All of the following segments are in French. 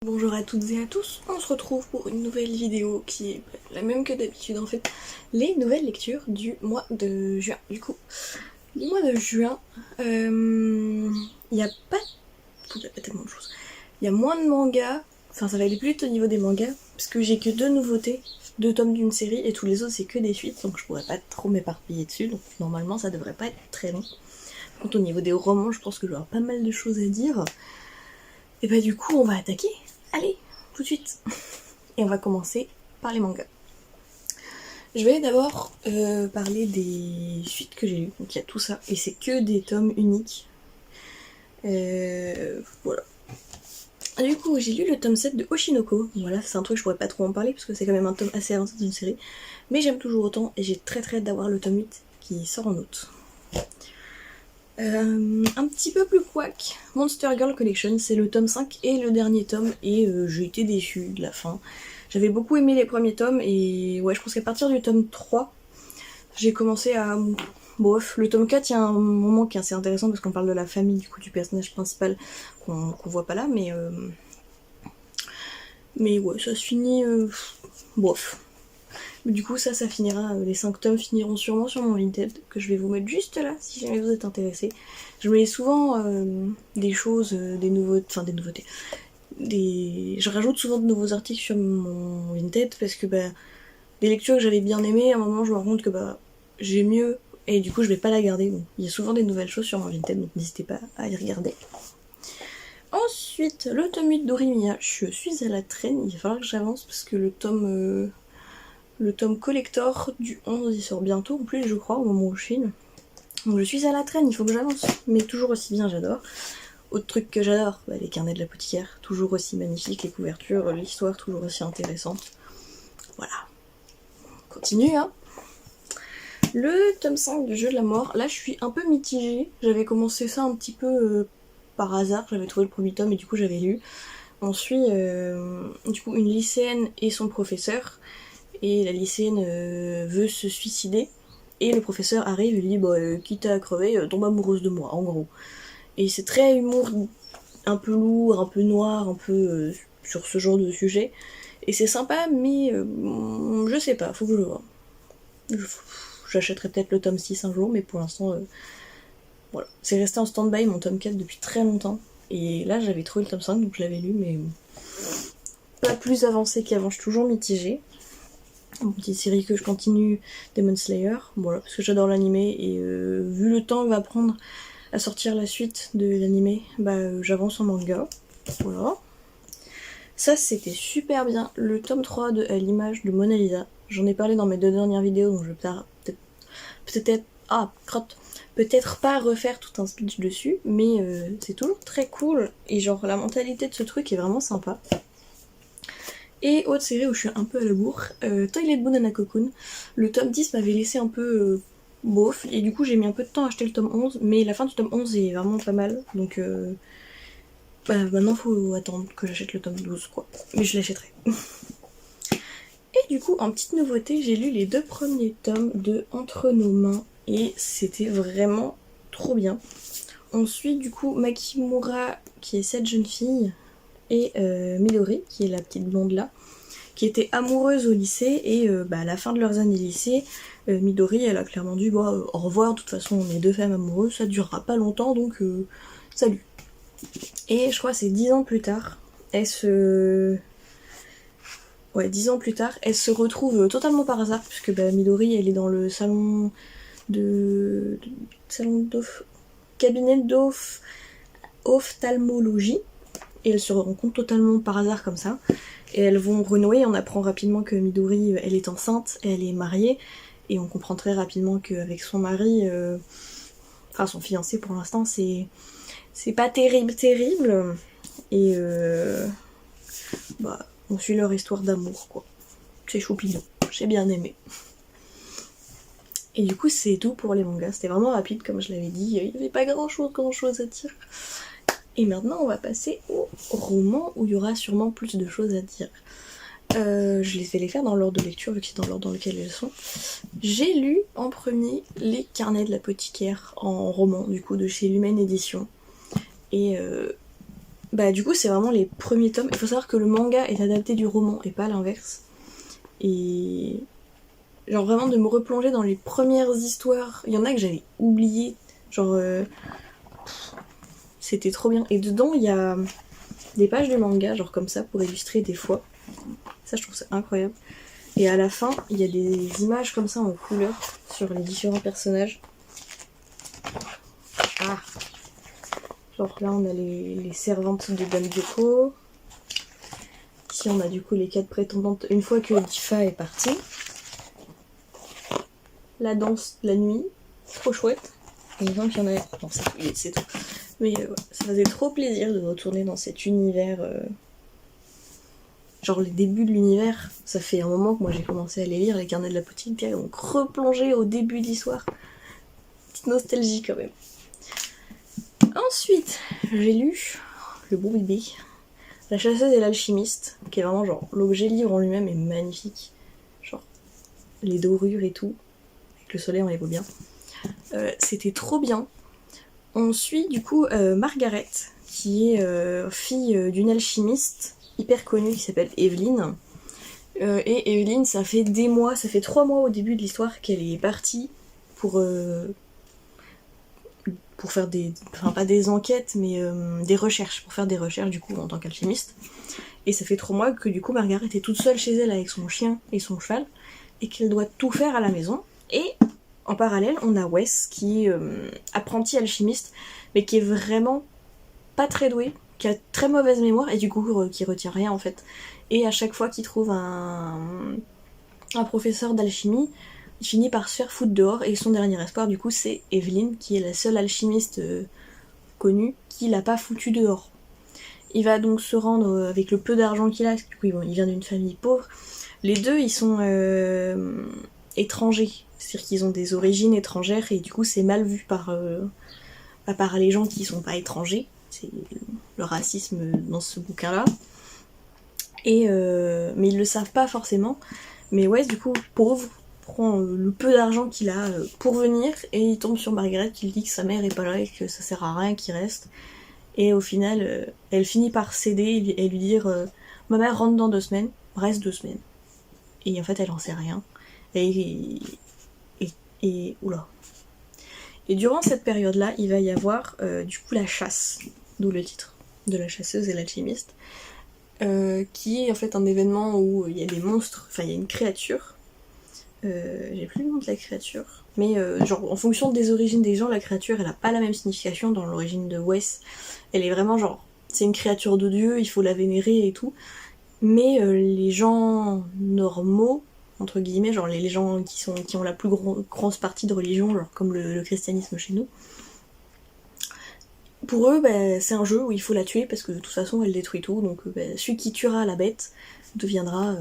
Bonjour à toutes et à tous, on se retrouve pour une nouvelle vidéo qui est la même que d'habitude en fait, les nouvelles lectures du mois de juin. Du coup, le mois de juin, il n'y a pas tellement de choses. Il y a moins de mangas, enfin ça va aller plus vite au niveau des mangas, parce que j'ai que 2 nouveautés, 2 tomes d'une série et tous les autres c'est que des suites, donc je pourrais pas trop m'éparpiller dessus, donc normalement ça devrait pas être très long. Par contre au niveau des romans, je pense que je vais avoir pas mal de choses à dire. Et bah du coup on va attaquer. Allez, tout de suite. Et on va commencer par les mangas. Je vais d'abord parler des suites que j'ai lues. Donc il y a tout ça. Et c'est que des tomes uniques. Voilà. Du coup, j'ai lu le tome 7 de Oshinoko. Voilà, c'est un truc que je pourrais pas trop en parler parce que c'est quand même un tome assez avancé d'une série. Mais j'aime toujours autant et j'ai très hâte d'avoir le tome 8 qui sort en août. Un petit peu plus couac, Monster Girl Collection, c'est le tome 5 et le dernier tome, et j'ai été déçue de la fin. J'avais beaucoup aimé les premiers tomes, et ouais, je pense qu'à partir du tome 3, j'ai commencé à... Bof, le tome 4, il y a un moment qui est assez intéressant, parce qu'on parle de la famille du coup du personnage principal, qu'on voit pas là, mais ouais, ça se finit... bof. Du coup, ça finira, les 5 tomes finiront sûrement sur mon Vinted, que je vais vous mettre juste là, si jamais vous êtes intéressés. Je mets souvent des choses, des nouveautés. Je rajoute souvent de nouveaux articles sur mon Vinted, parce que des lectures que j'avais bien aimées, à un moment je me rends compte que j'ai mieux, et du coup je vais pas la garder. Donc, il y a souvent des nouvelles choses sur mon Vinted, donc n'hésitez pas à y regarder. Ensuite, le tome 8 d'Orimiya, je suis à la traîne, il va falloir que j'avance, parce que le tome collector du 11, il sort bientôt, en plus je crois, au moment où je filme. Donc je suis à la traîne, il faut que j'avance, mais toujours aussi bien, j'adore. Autre truc que j'adore, les carnets de l'apothicaire, toujours aussi magnifiques, les couvertures, l'histoire toujours aussi intéressante. Voilà. On continue, hein. Le tome 5 du jeu de la mort, là je suis un peu mitigée. J'avais commencé ça un petit peu par hasard, j'avais trouvé le premier tome et du coup j'avais lu. On suit du coup une lycéenne et son professeur, et la lycéenne veut se suicider, et le professeur arrive et lui dit quitte à crever, tombe amoureuse de moi, en gros. Et c'est très humour, un peu lourd, un peu noir, un peu sur ce genre de sujet. Et c'est sympa, mais je sais pas, faut que je le voie. J'achèterai peut-être le tome 6 un jour, mais pour l'instant, voilà. C'est resté en stand-by mon tome 4 depuis très longtemps. Et là, j'avais trouvé le tome 5, donc je l'avais lu, mais pas plus avancé qu'avant, je suis toujours mitigée. Une petite série que je continue, Demon Slayer, voilà, parce que j'adore l'animé, et vu le temps que va prendre à sortir la suite de l'animé, j'avance en manga, voilà. Ça c'était super bien, le tome 3 de À l'image de Mona Lisa, j'en ai parlé dans mes 2 dernières vidéos, donc je vais peut-être pas refaire tout un speech dessus, mais c'est toujours très cool, et genre la mentalité de ce truc est vraiment sympa. Et autre série où je suis un peu à la bourre, Toilet Banana Cocoon. Le tome 10 m'avait laissé un peu bof, et du coup j'ai mis un peu de temps à acheter le tome 11, mais la fin du tome 11 est vraiment pas mal, donc maintenant faut attendre que j'achète le tome 12 quoi, mais je l'achèterai. Et du coup, en petite nouveauté, j'ai lu les 2 premiers tomes de Entre nos mains, et c'était vraiment trop bien. On suit du coup Makimura, qui est cette jeune fille, et Midori, qui est la petite blonde là, qui était amoureuse au lycée, et à la fin de leurs années lycée, Midori elle a clairement dit au revoir, de toute façon on est 2 femmes amoureuses, ça durera pas longtemps, donc salut. Et je crois que c'est 10 ans plus tard, elle se retrouve totalement par hasard, puisque Midori elle est dans le salon cabinet d'ophtalmologie, et elle se rencontre totalement par hasard comme ça. Et elles vont renouer, on apprend rapidement que Midori, elle est enceinte, et elle est mariée, et on comprend très rapidement qu'avec son mari, son fiancé pour l'instant, c'est pas terrible, et on suit leur histoire d'amour, quoi. C'est choupillon, j'ai bien aimé. Et du coup, c'est tout pour les mangas, c'était vraiment rapide, comme je l'avais dit, il n'y avait pas grand chose à dire. Et maintenant, on va passer au roman, où il y aura sûrement plus de choses à dire. Je vais les faire dans l'ordre de lecture, vu que c'est dans l'ordre dans lequel elles sont. J'ai lu en premier Les carnets de l'apothicaire, en roman, du coup, de chez Lumen Édition. Et Bah du coup c'est vraiment les premiers tomes. Il faut savoir que le manga est adapté du roman et pas l'inverse. Et genre vraiment de me replonger dans les premières histoires. Il y en a que j'avais oublié. Genre c'était trop bien. Et dedans il y a des pages de manga, genre comme ça, pour illustrer des fois. Ça je trouve ça incroyable. Et à la fin, il y a des images comme ça en couleur sur les différents personnages. Ah. Genre là on a les servantes de Dame Yoko. Ici on a du coup les 4 prétendantes une fois que Difa est partie. La danse de la nuit, trop chouette. Et donc il y en a... Non c'est tout. Mais ouais, ça faisait trop plaisir de retourner dans cet univers. Genre les débuts de l'univers. Ça fait un moment que moi j'ai commencé à les lire, les carnets de la poutine, puis donc replonger au début de l'histoire. Petite nostalgie quand même. Ensuite, j'ai lu Le Bon Bébé, La Chasseuse et l'Alchimiste, qui est vraiment genre l'objet livre en lui-même est magnifique. Genre les dorures et tout. Avec le soleil on les voit bien. C'était trop bien. On suit du coup Margaret, qui est fille d'une alchimiste hyper connue qui s'appelle Evelyn. Et Evelyn, ça fait des mois, ça fait 3 mois au début de l'histoire qu'elle est partie pour faire des... Enfin pas des enquêtes, mais des recherches, pour faire des recherches du coup en tant qu'alchimiste. Et ça fait 3 mois que du coup Margaret est toute seule chez elle avec son chien et son cheval, et qu'elle doit tout faire à la maison. Et en parallèle, on a Wes qui est apprenti alchimiste, mais qui est vraiment pas très doué, qui a très mauvaise mémoire, et du coup qui retient rien en fait. Et à chaque fois qu'il trouve un professeur d'alchimie, il finit par se faire foutre dehors, et son dernier espoir du coup c'est Evelyn, qui est la seule alchimiste connue qui l'a pas foutu dehors. Il va donc se rendre avec le peu d'argent qu'il a, parce que du coup il vient d'une famille pauvre. Les deux ils sont étrangers, c'est-à-dire qu'ils ont des origines étrangères, et du coup c'est mal vu par les gens qui sont pas étrangers. C'est le racisme dans ce bouquin-là. Mais ils le savent pas forcément. Mais Wes, du coup, pauvre, prend le peu d'argent qu'il a pour venir, et il tombe sur Margaret qui lui dit que sa mère est pas là et que ça sert à rien qu'il reste. Et au final, elle finit par céder et lui dire ma mère rentre dans 2 semaines, reste 2 semaines. Et en fait, elle en sait rien. Et oula. Et durant cette période-là, il va y avoir du coup la chasse, d'où le titre de La Chasseuse et l'Alchimiste, qui est en fait un événement où il y a des monstres, enfin il y a une créature, j'ai plus le nom de la créature, mais genre en fonction des origines des gens, la créature elle a pas la même signification. Dans l'origine de Wes, elle est vraiment genre, c'est une créature de Dieu, il faut la vénérer et tout, mais les gens normaux, entre guillemets, genre les gens qui ont la plus grosse partie de religion, genre comme le christianisme chez nous, pour eux, bah, c'est un jeu où il faut la tuer parce que de toute façon elle détruit tout, donc bah, celui qui tuera la bête deviendra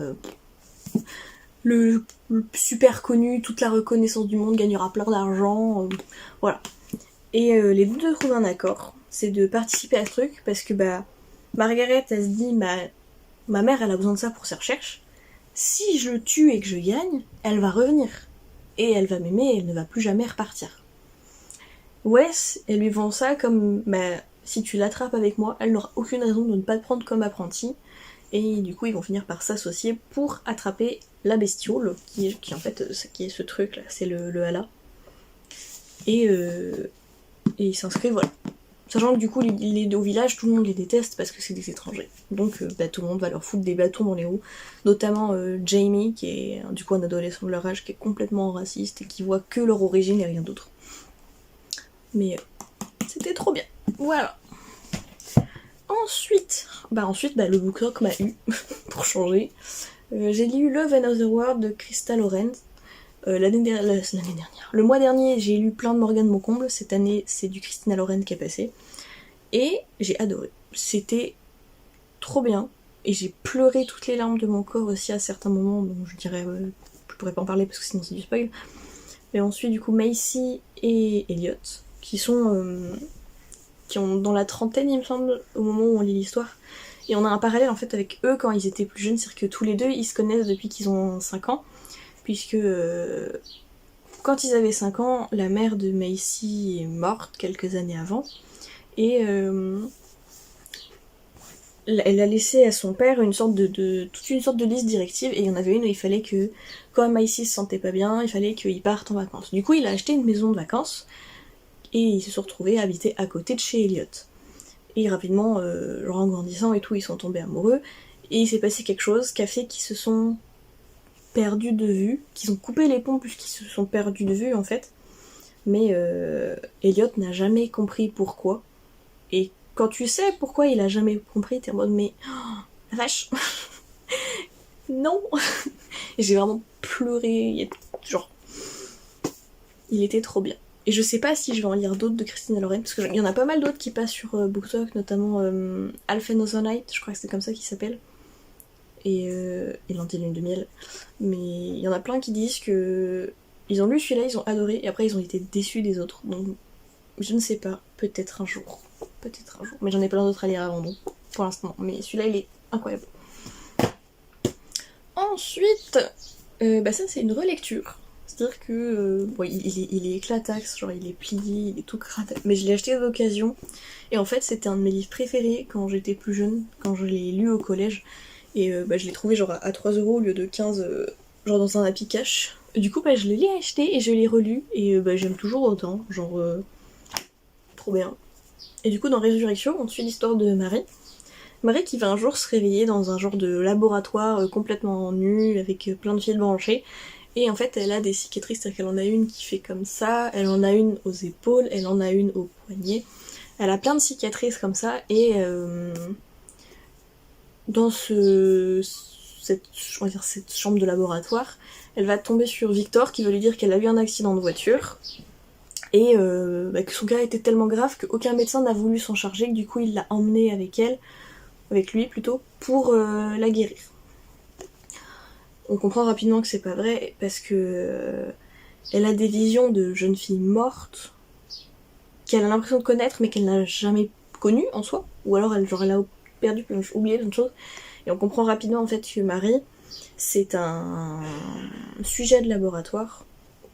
le super connu, toute la reconnaissance du monde, gagnera plein d'argent, voilà. Et les deux trouvent un accord, c'est de participer à ce truc parce que bah Margaret elle se dit ma mère elle a besoin de ça pour ses recherches, si je le tue et que je gagne, elle va revenir et elle va m'aimer et elle ne va plus jamais repartir. Wes, elle lui vend ça comme bah, si tu l'attrapes avec moi, elle n'aura aucune raison de ne pas te prendre comme apprenti. Et du coup, ils vont finir par s'associer pour attraper la bestiole, qui en fait, qui est ce truc là, c'est le Hala. Et ils s'inscrivent, voilà. Sachant que du coup, au village, tout le monde les déteste parce que c'est des étrangers. Donc bah, tout le monde va leur foutre des bâtons dans les roues. Notamment Jamie, qui est du coup un adolescent de leur âge, qui est complètement raciste et qui voit que leur origine et rien d'autre. Mais c'était trop bien. Voilà. Ensuite, le BookTok m'a eu, pour changer. J'ai lu Love and Other World de Christa Lorenz. L'année dernière. Le mois dernier, j'ai lu plein de Morgane Moncomble. Cette année, c'est du Christina Lorenz qui est passé. Et j'ai adoré. C'était trop bien. Et j'ai pleuré toutes les larmes de mon corps aussi à certains moments. Donc je dirais, je pourrais pas en parler parce que sinon c'est du spoil. Mais ensuite, du coup, Macy et Elliot, qui ont dans la trentaine, il me semble, au moment où on lit l'histoire. Et on a un parallèle en fait avec eux quand ils étaient plus jeunes, c'est-à-dire que tous les deux, ils se connaissent depuis qu'ils ont 5 ans, puisque quand ils avaient 5 ans, la mère de Macy est morte quelques années avant, et elle a laissé à son père toute une sorte de liste directive, et il y en avait une où il fallait que, quand Maïsy se sentait pas bien, il fallait qu'il parte en vacances. Du coup, il a acheté une maison de vacances, et ils se sont retrouvés à habiter à côté de chez Elliot. Et rapidement, genre en grandissant et tout, ils sont tombés amoureux, et il s'est passé quelque chose qui a fait qu'ils se sont perdus de vue, qu'ils ont coupé les ponts puisqu'ils se sont perdus de vue en fait. Mais Elliot n'a jamais compris pourquoi. Et quand tu sais pourquoi il a jamais compris, t'es en mode mais oh, la vache non. Et j'ai vraiment pleuré, genre il était trop bien. Et je sais pas si je vais en lire d'autres de Christina Lauren, parce qu'il y en a pas mal d'autres qui passent sur BookTok, notamment Alpha Another Night, je crois que c'est comme ça qu'il s'appelle. Et L'Antilune de miel. Mais il y en a plein qui disent que ils ont lu celui-là, ils ont adoré, et après ils ont été déçus des autres. Donc je ne sais pas, peut-être un jour. Peut-être un jour. Mais j'en ai plein d'autres à lire avant, donc pour l'instant. Mais celui-là, il est incroyable. Ensuite, ça c'est une relecture. C'est-à-dire que bon, il est éclataxe, genre il est plié, il est tout crataxe. Mais je l'ai acheté d'occasion. Et en fait, c'était un de mes livres préférés quand j'étais plus jeune, quand je l'ai lu au collège. Et je l'ai trouvé genre à 3€ au lieu de 15, genre dans un Happy Cash. Du coup, je l'ai acheté et je l'ai relu. Et j'aime toujours autant, genre trop bien. Et du coup, dans Résurrection, on suit l'histoire de Marie. Marie qui va un jour se réveiller dans un genre de laboratoire complètement nu, avec plein de fils branchés. Et en fait, elle a des cicatrices, c'est-à-dire qu'elle en a une qui fait comme ça, elle en a une aux épaules, elle en a une au poignet. Elle a plein de cicatrices comme ça, et dans cette chambre de laboratoire, elle va tomber sur Victor qui va lui dire qu'elle a eu un accident de voiture. Et que son cas était tellement grave qu'aucun médecin n'a voulu s'en charger, que du coup il l'a emmenée avec lui plutôt, pour la guérir. On comprend rapidement que c'est pas vrai, parce que elle a des visions de jeunes filles mortes, qu'elle a l'impression de connaître, mais qu'elle n'a jamais connues en soi, ou alors elle a oublié plein de choses. Et on comprend rapidement en fait que Marie, c'est un sujet de laboratoire,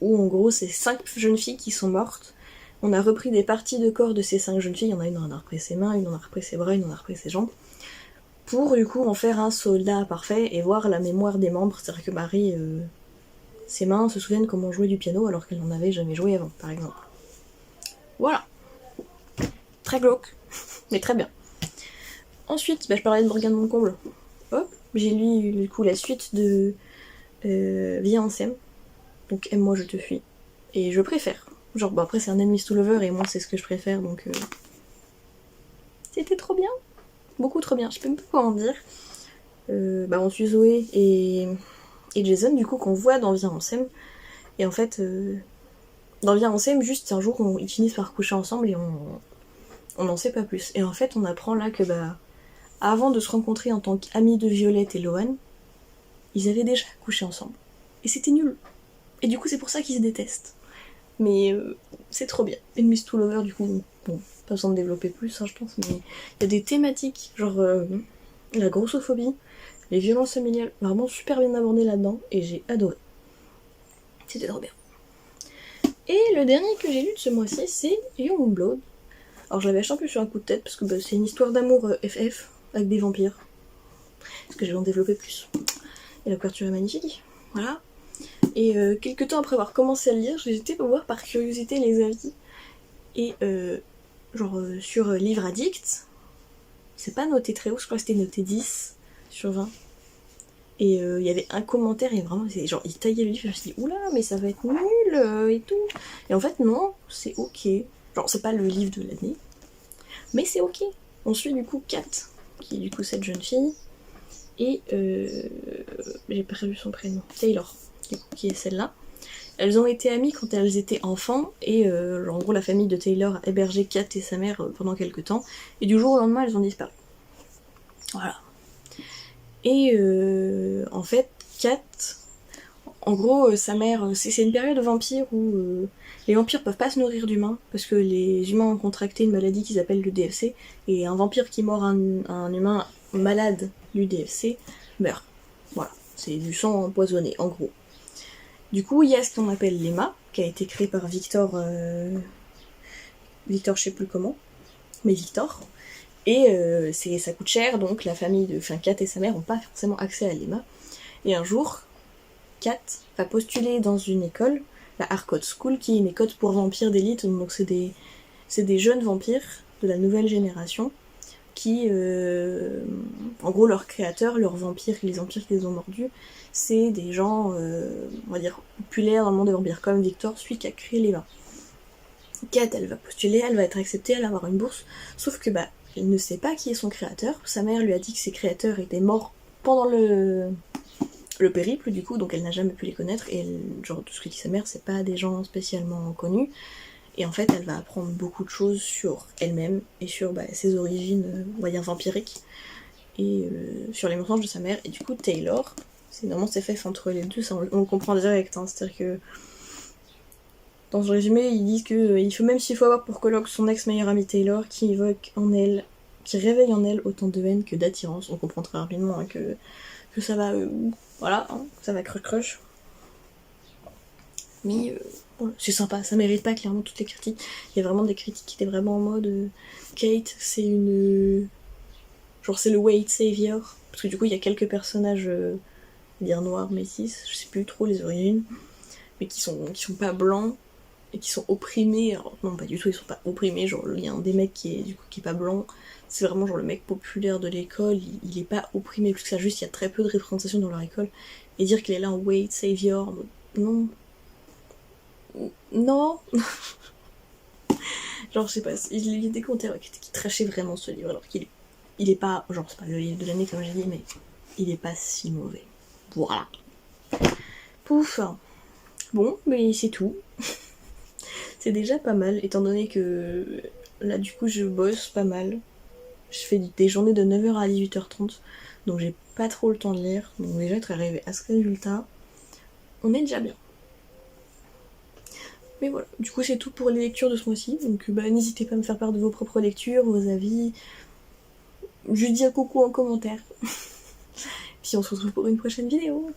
où en gros c'est 5 jeunes filles qui sont mortes. On a repris des parties de corps de ces 5 jeunes filles, il y en a une on a repris ses mains, une on a repris ses bras, une on a repris ses jambes, pour du coup en faire un soldat parfait et voir la mémoire des membres. C'est-à-dire que Marie, ses mains se souviennent comment jouer du piano alors qu'elle n'en avait jamais joué avant, par exemple. Voilà. Très glauque, mais très bien. Ensuite, je parlais de Morgane Moncomble. Hop, j'ai lu du coup la suite de Viens en Sème. Donc Aime-moi, je te fuis. Et je préfère. Genre, bon, après c'est un Enemies to Lover et moi c'est ce que je préfère, donc c'était trop bien. Beaucoup trop bien, je sais même pas quoi en dire. On suit Zoé et Jason, du coup, qu'on voit dans Viens en Sème. Et en fait, dans Viens en Sème, juste un jour, ils finissent par coucher ensemble et on n'en sait pas plus. Et en fait, on apprend là que avant de se rencontrer en tant qu'amis de Violette et Lohan, ils avaient déjà couché ensemble. Et c'était nul. Et du coup, c'est pour ça qu'ils se détestent. Mais c'est trop bien. Enemies to Lover, du coup, bon, pas besoin de développer plus, hein, je pense, mais il y a des thématiques, genre la grossophobie, les violences familiales, vraiment super bien abordées là-dedans, et j'ai adoré. C'était trop bien. Et le dernier que j'ai lu de ce mois-ci, c'est Youngblood. Alors je l'avais acheté un peu sur un coup de tête, parce que c'est une histoire d'amour FF, avec des vampires. Parce que j'ai en développé plus. Et la couverture est magnifique, voilà. Et quelques temps après avoir commencé à le lire, j'ai été voir par curiosité les avis. Et sur Livre Addict, c'est pas noté très haut, je crois que c'était noté 10 sur 20. Et il y avait un commentaire et vraiment, genre, il taillait le livre, je me suis dit, oula, mais ça va être nul et tout. Et en fait, non, c'est ok. Genre, c'est pas le livre de l'année, mais c'est ok. On suit du coup Kat, qui est du coup cette jeune fille, et j'ai pas vu son prénom, Taylor, du coup, qui est celle-là. Elles ont été amies quand elles étaient enfants, et en gros la famille de Taylor a hébergé Kat et sa mère pendant quelques temps, et du jour au lendemain elles ont disparu. Voilà. Et en fait, Kat, en gros, sa mère, c'est une période de vampire où les vampires peuvent pas se nourrir d'humains, parce que les humains ont contracté une maladie qu'ils appellent le DFC, et un vampire qui mord un humain malade du DFC meurt. Voilà, c'est du sang empoisonné, en gros. Du coup, il y a ce qu'on appelle l'EMA, qui a été créé par Victor, je sais plus comment, mais Victor. Et ça coûte cher, donc la famille de Kat et sa mère n'ont pas forcément accès à l'EMA. Et un jour, Kat va postuler dans une école, la Harcourt School, qui est une école pour vampires d'élite, donc c'est des jeunes vampires de la nouvelle génération qui, en gros, leurs créateurs, leurs vampires, les vampires qui les ont mordus, c'est des gens, on va dire, populaires dans le monde des vampires, comme Victor, celui qui a créé les vins. Kat, elle va postuler, elle va être acceptée, elle va avoir une bourse, sauf que elle ne sait pas qui est son créateur. Sa mère lui a dit que ses créateurs étaient morts pendant le périple, du coup, donc elle n'a jamais pu les connaître, et genre, tout ce que dit sa mère, c'est pas des gens spécialement connus. Et en fait, elle va apprendre beaucoup de choses sur elle-même et sur ses origines, on va dire, vampiriques, et sur les mensonges de sa mère. Et du coup, Taylor, normalement c'est fait entre les deux, ça on le comprend direct, hein, c'est-à-dire que dans le résumé, ils disent que même s'il faut avoir pour colloque son ex-meilleur ami Taylor, qui évoque en elle, qui réveille en elle autant de haine que d'attirance. On comprend très rapidement hein, que ça va, voilà, hein, ça va crush. Mais voilà, c'est sympa, ça mérite pas clairement toutes les critiques. Il y a vraiment des critiques qui étaient vraiment en mode Kate, c'est une. Genre, c'est le white savior. Parce que du coup, il y a quelques personnages, dire noirs, métis, je sais plus trop les origines, mais qui sont pas blancs et qui sont opprimés. Alors, non, pas du tout, ils sont pas opprimés. Genre, il y a un des mecs qui est pas blanc. C'est vraiment genre le mec populaire de l'école, il est pas opprimé, plus que ça, juste il y a très peu de représentation dans leur école. Et dire qu'il est là en white savior, non. Non. Genre, je sais pas, il y a des commentaires qui trachaient vraiment ce livre, alors qu'il est pas, genre, c'est pas le livre de l'année comme j'ai dit, mais il est pas si mauvais. Voilà. Pouf. Bon, mais c'est tout. C'est déjà pas mal, étant donné que là, du coup, je bosse pas mal. Je fais des journées de 9h à 18h30, donc j'ai pas trop le temps de lire. Donc déjà, être arrivé à ce résultat, on est déjà bien. Mais voilà, du coup c'est tout pour les lectures de ce mois-ci, donc n'hésitez pas à me faire part de vos propres lectures, vos avis, juste dire coucou en commentaire. Puis on se retrouve pour une prochaine vidéo.